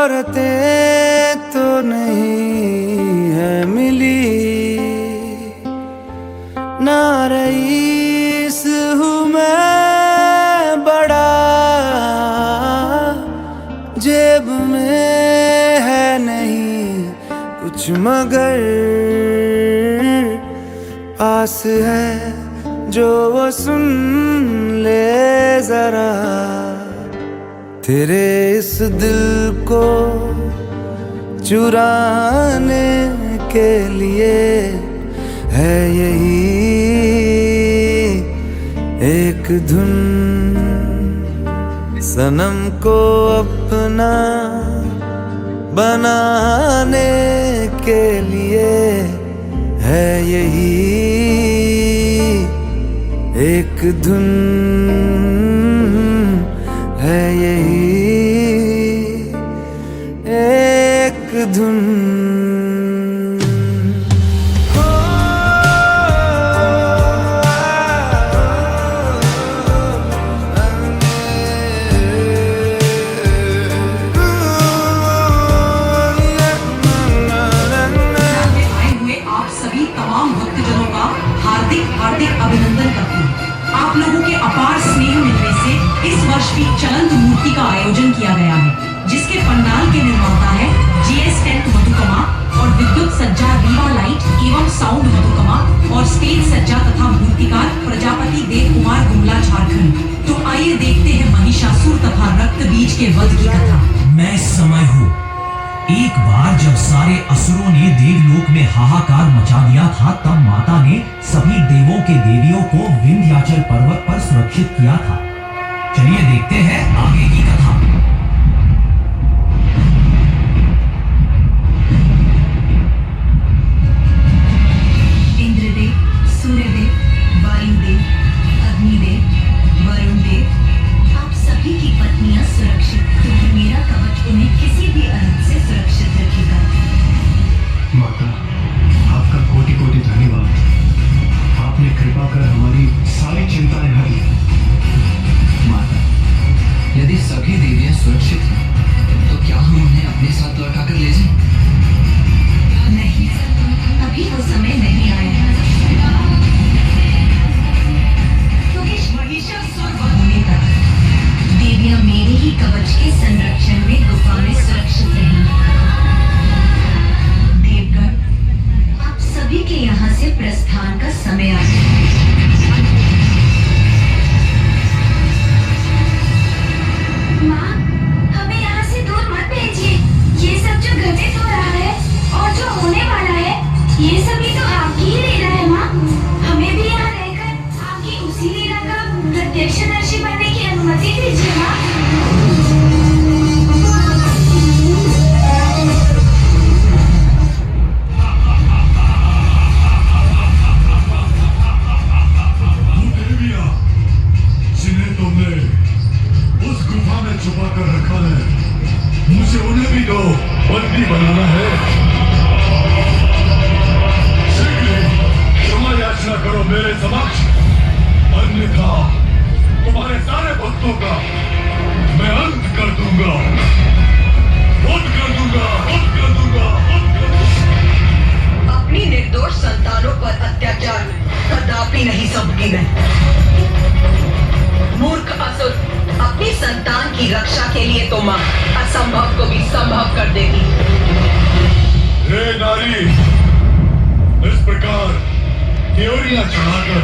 औरतें तो नहीं है मिली, ना रईस हूँ मैं बड़ा, जेब में है नहीं कुछ मगर पास है जो वो सुन ले जरा। तेरे इस दिल को चुराने के लिए है यही एक धुन, सनम को अपना बनाने के लिए है यही एक धुन, है यही एक धुन। हार्दिक अभिनंदन करती हूँ। आप लोगों के अपार स्नेह मिलने से इस वर्ष भी चलंत मूर्ति का आयोजन किया गया है, जिसके पंडाल के निर्माता है GS टेंट मधुकमा और विद्युत सज्जा रीवा लाइट एवं साउंड मधुकमा और स्टेज सज्जा तथा मूर्तिकार प्रजापति देव कुमार गुमला झारखंड। तो आइए देखते हैं महिषासुर तथा रक्त बीज के वध की कथा। मैं समय हूँ। एक बार जब सारे असुरों ने देवलोक में हाहाकार मचा दिया था, तब माता ने सभी देवों के देवियों को विंध्याचल पर्वत पर सुरक्षित किया था। चलिए देखते हैं आगे की कथा। इंद्रदेव, सूर्यदेव, वायुदेव, अग्निदेव, वरुणदेव, आप सभी की पत्नियां सुरक्षित, क्योंकि मेरा कवच उन्हें किसी भी अनर्थ से सुरक्षित रखेगा। माता, आपका कोटि कोटि धन्यवाद। आपने कृपा कर हमारी सारी चिंताएं हर ली। माता, यदि सभी देवियां सुरक्षित हैं, तो क्या हम उन्हें अपने साथ लौटा कर ले जाएं? नहीं, अभी वो समय नहीं आया, क्योंकि महिषासुर वध होने तक देवियां मेरे ही कवच के संरक्षण में गुफा में सुरक्षित रहीं। देवगण, आप सभी के यहाँ से प्रस्थान का समय आ गया। माँ, हमें यहाँ से दूर मत भेजिए। ये सब जो घटित हो रहा है और जो होने वाला है, ये सभी तो आपकी ही लीला है माँ। हमें भी यहाँ रहकर आपकी उसी लीला का प्रत्यक्षदर्शी बनने की अनुमति दीजिए माँ। जिन्हें तुमने उस गुफा में छुपा कर रखा है, मुझे उन्हें भी तो बंदी बनाना है। शीघ्र क्षमा याचना करो मेरे समक्ष, अन्यथा तुम्हारे सारे भक्तों का मैं अंत कर दूंगा, अंत कर दूंगा, अंत कर दूंगा, अंत कर दूंगा। अपनी निर्दोष संतानों पर अत्याचार कदापि नहीं सौंपी मैं। मूर्ख असुर, अपनी संतान की रक्षा के लिए तो माँ असंभव को भी संभव कर देगी। हे नारी, इस प्रकार त्योरियां चढ़ाकर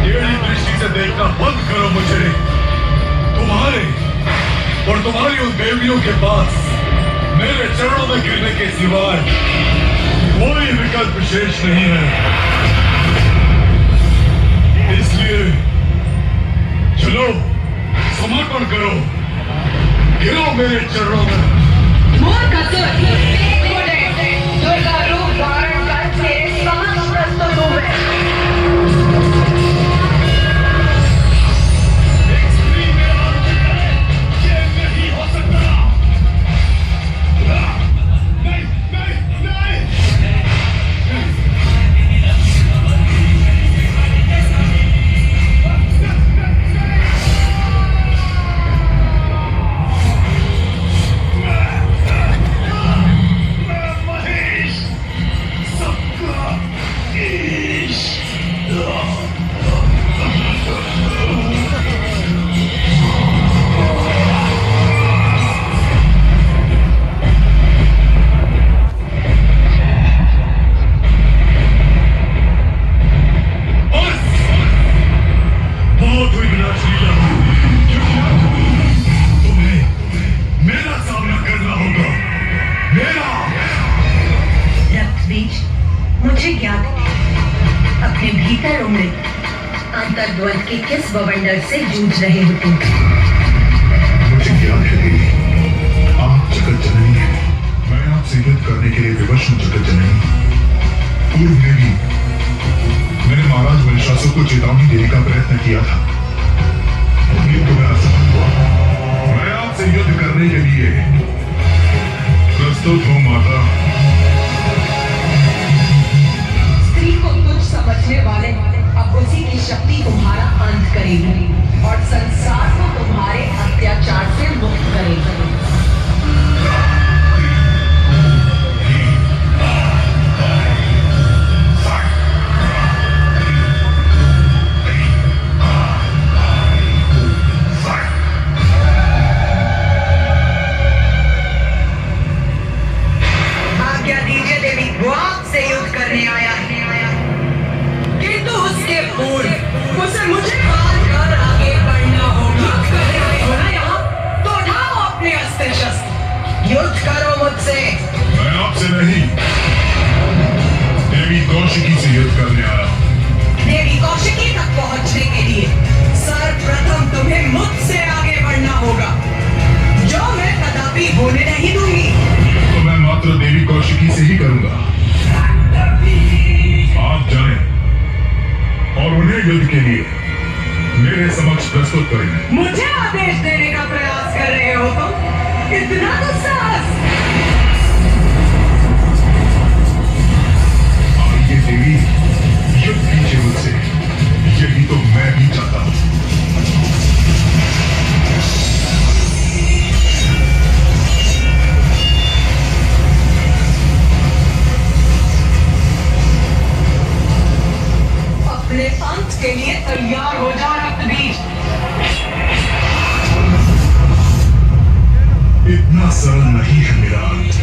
टेढ़ी दृष्टि से देखना बंद करो मुझे। तुम्हारे और तुम्हारी उन देवियों के पास मेरे चरणों में गिरने के सिवाय कोई विकल्प शेष नहीं है। इसलिए चलो, समर्पण करो, गिरो मेरे चरणों में। मूर्ख असुर, दुर्गा रूप धारण कर मेरे समक्ष प्रस्तुत हुए। मुझे ज्ञात है। अपने भीतर उमड़े अंतर्द्वंद के किस बवंडर से जूझ रहे हो तुम? मुझे ज्ञान है देवी, आप जगत जननी है। मैं आपसे युद्ध करने के लिए विवश हूँ जगत जननी। पूर्व में भी मैंने महाराज महिषासुर को चेतावनी देने का प्रयत्न किया था, किंतु मैं असफल हुआ। मैं आपसे युद्ध करने के लिए प्रस्तुत हूँ माता। स्त्री को तुच्छ समझने वाले अब उसी की शक्ति तुम्हारा अंत करेगी और संसार को तुम्हारे अत्याचार से मुक्त करेगी। आज्ञा दीजिए देवी, वो आपसे युद्ध करने आया है, किंतु उसके पूर्व उसे मुझे पार कर आगे बढ़ना होगा। युद्ध करने आए हो ना यहाँ, तो उठाओ अपने अस्त्र शस्त्र, युद्ध करो मुझसे। मैं आपसे नहीं, देवी कौशिकी से युद्ध करने आया हूँ। देवी कौशिकी तक पहुंचने के लिए सर्वप्रथम तुम्हें मुझसे आगे बढ़ना होगा, जो मैं कदापि होने नहीं दूंगी। तो मैं मात्र देवी कौशिकी से ही करूंगा। आप जाएं और उन्हें युद्ध के लिए मेरे समक्ष प्रस्तुत करें। मुझे आदेश देने का प्रयास कर रहे हो तुम? इतना तो साहस! आइए देवी, युद्ध कीजिए मुझसे, यही तो मैं भी चाहता हूँ। अपने अंत के लिए तैयार हो जाओ रक्तबीज। इतना सरल नहीं है मेरा अंत।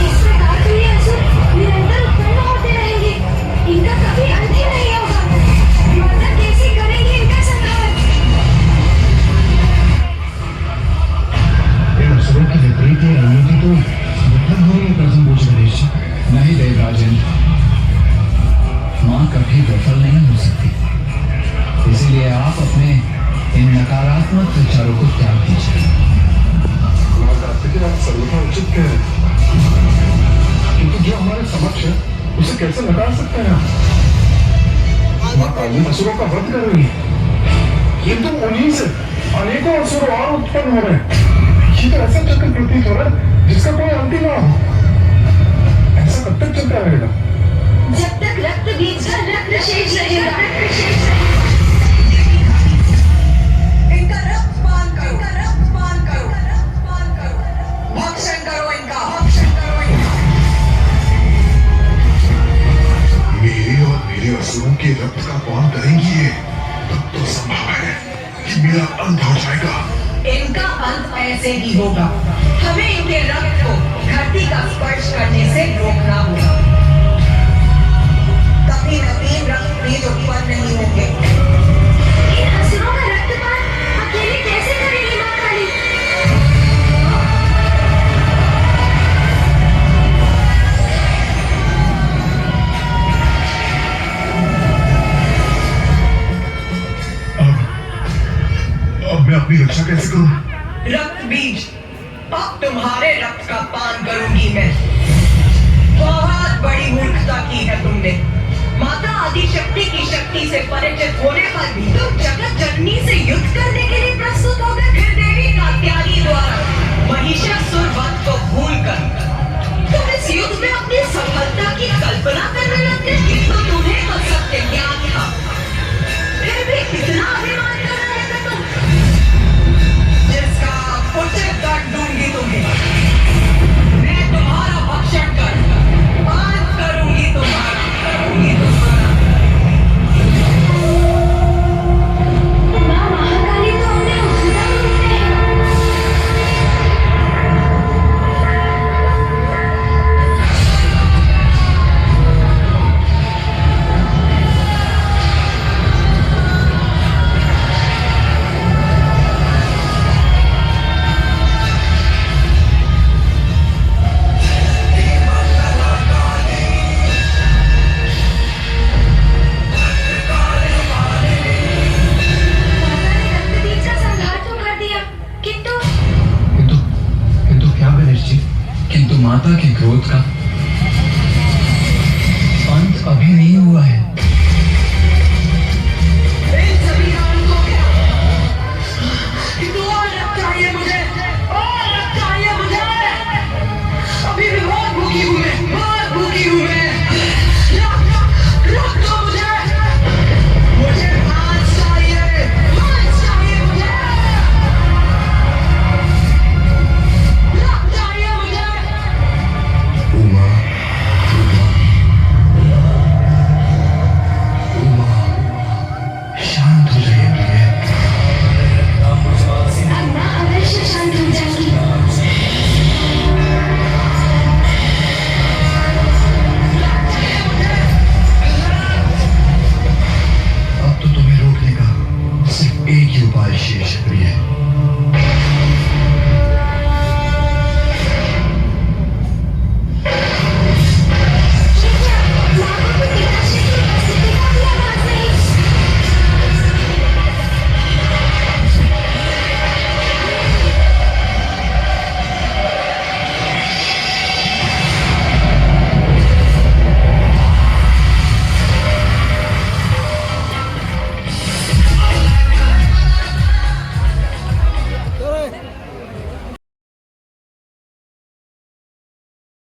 इस प्रकार तो ये असुर निरंतर उत्पन्न होते रहेंगे, इनका कभी अंत ही नहीं होगा। माता कैसे करेंगे इनका संहार? इन असुरों की विपरीत रणनीति तो विफल हो रही प्रथम पूछ गणेश जी। नहीं देवराजन, मां कभी विफल नहीं हो सकती, इसीलिए आप अपने इन नकारात्मक विचारों को त्याग दीजिए। मां कार्तिकेय, आप सर्वथा उचित कह रहे हैं, किंतु जो हमारे समक्ष है उसे कैसे नकार सकते हैं आप? मां काली असुरों का वध कर रही है, किंतु उन्हीं से अनेकों असुर और उत्पन्न हो रहे हैं। ये तो ऐसा चक्र प्रतीत हो रहा है जिसका कोई अंत ही ना हो। ऐसा कब तक चलता रहेगा? जब तक रक्त बीज का रक्त शेष रहेगा। इनका रक्त पान करो, इनका रक्त पान करो, रक्त पान करो, भक्षण करो इनका, भक्षण करो इनका। मेरे और मेरे असुरों के रक्त का पान करेंगी ये, तब तो संभव है कि मेरा अंत हो जाएगा। इनका अंत ऐसे ही होगा। हमें इनके रक्त को धरती का स्पर्श करने से रोकना होगा। कभी नवीन रक्त बीज उत्पन्न नहीं होंगे। इन असुरों का रक्तपान अकेले कैसे करेगी मां काली? अब मैं अपनी रक्षा कैसे करूं? रक्त बीज, अब तुम्हारे रक्त का पान करूंगी मैं। बहुत बड़ी मूर्खता की है तुमने। माता आदिशक्ति की शक्ति से परिचित होने पर भी तुम जगत जननी से युद्ध करने के लिए प्रस्तुत हो गए। फिर देवी कात्यायनी द्वारा महिषासुर वध को भूलकर तुम इस युद्ध में अपनी सफलता की कल्पना करने लगते। तो तुम्हें तो सत्य ज्ञान था, फिर भी कितना अभिमान कर रहे थे तुम, जिसका उचित दंड दूंगी तुम्हें। मैं तुम्हारा भक्षण कर पान करूंगी, तुम्हारा करूंगी तुम्हारा। मां महाकाली तो हमने उठता ही नहीं है। क्रोध का